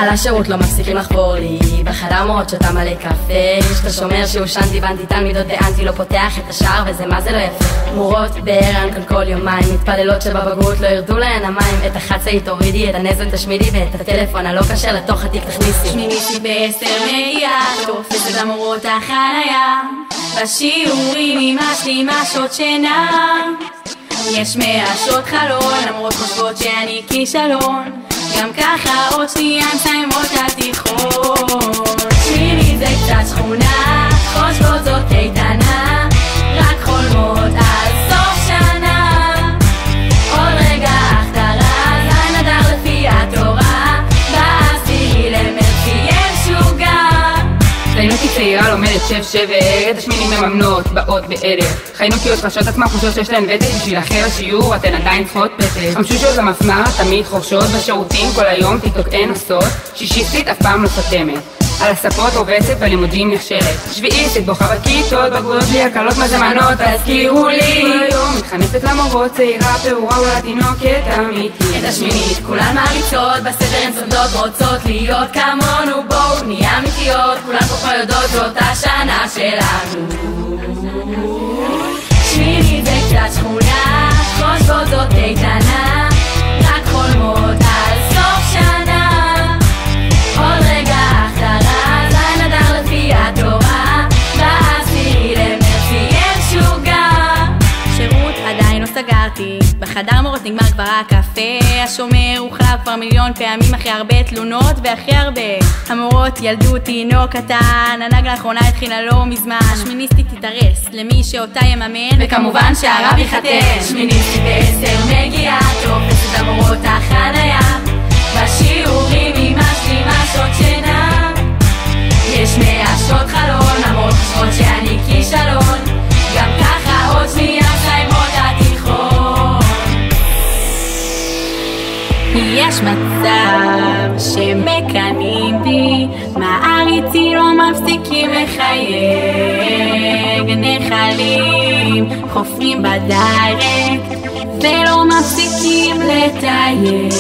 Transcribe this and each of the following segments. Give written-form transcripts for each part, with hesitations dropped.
על השירות לא מפסיקים לחבור לי, בחדר מורות שותה מלא קפה, יש את השומר שהושנתי בנתי תלמידות ואנטי לא פותח את השער וזה מה זה לא יפה. מורות בהיריון כאן כל יומיים, מתפללות שבבגרות לא ירדו להן המים, את החצאית תורידי, את הנזל תשמידי ואת הטלפון הלא כשר לתוך התיק תכניסי. שמיניתי ב10 מגיעה, תופסת למורות החניה, בשיעורים אמא שלי משעות שינה, יש 100 שעות חלון, למרות חושבות שאני כישלון, גם ככה עוד שנייה מסיימות התיכון. שמיני זה קצת שכונה, חושבות זאת קייטנה, רק חולמות על סוף שנה, עוד רגע החדרה, זין אדר לפי התורה, בעשירי למרץ יהיה משוגע. חיינוקי צעירה לומדת שב וערד, השמינים מממנות באות בערך, חיינוקיות חשות עצמם חושבות שיש להן ותק, בשביל אחר השיעור אתן עדיין צריכות פתק, חמשושות במפמ"ר תמיד חורשות, בשירותים כל היום טיקטוק אין עושות, שישיסטית אף פעם לא סתמת, על הספות רובצת בלימודים נכשלת, שביעיסטית בוכה בכיתות, בגרויות בלי הקלות מזמנות, תזכירו לי היום מתחנפת למורות, צעירה פעורה אולי תינוקת אמיתית. את השמינית כולן מעריצות, בסדר הן סודות רוצות להיות כמונו, בואו נהיה אמיתיות, כולן פה כבר יודעות זאת השנה שלנו. שמינית זה קצת שכונה, חושבות זאת קייטנה, רק חולמות על סוף שנה, עוד רגע החדרה, זין אדר לפי התורה, בעשירי למרץ יהיה משוגע. שירות עדיין לא סגרתי, בחדר מורות נגמר כבר הקפה, השומר הוחלף כבר מיליון פעמים אחרי הרבה תלונות והכי הרבה. המורות ילדו תינוק קטן, הנהג לאחרונה התחילה לא מזמן, שמיניסטית תתארס למי שאותה יממן, וכמובן שהרב יחתן. שמיניסטית ב10 מגיעה, תופסת המורות החניה, בשיעורים אמא שלי משעות שינה, יש 100 שעות חלון, המורות חושבות שאני כישלון, גם ככה עוד שנייה מסיימות התיכון. יש מצב שמקנאים בי, מעריצים לא מפסיקים לחייג, נחלים חופרים בדיירקט ולא מפסיקים לתייג,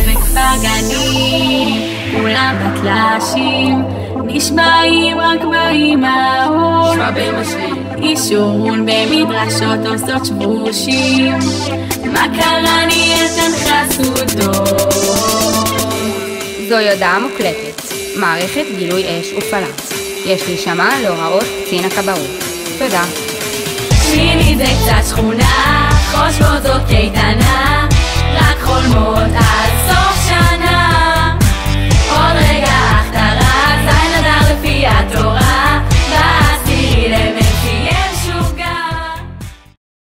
וכפר גנים כולם בתלשים נשבעים רק באימהות, נשבע באמא שלי, אישורון במדרשות עושות שבושים, מה קרה נהייתן חסודות. זוהי הודעה מוקלטת, מערכת גילוי אש ופלץ, יש להישמע להוראות קצין הכבאות. תודה. שמינית זה קצת שכונה, חושבות זאת קייטנה.